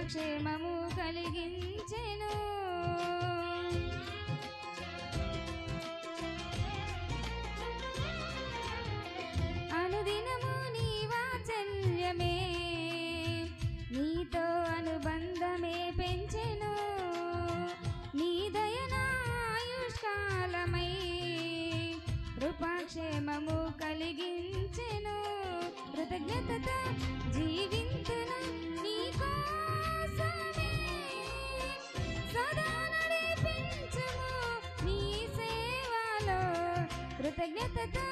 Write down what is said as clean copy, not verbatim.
కృపక్షేమము కలిగించెను. అనుదినము నీ వాత్సల్యమే నీతో అనుబంధమే పెంచెను. నీ దయనాయుష్కాలమై కృపాక్షేమము కలిగించెను. కృతజ్ఞతతో జీవింతును నీ కోసమే సదా నడిపించుము నీ సేవలో. కృతజ్ఞతతో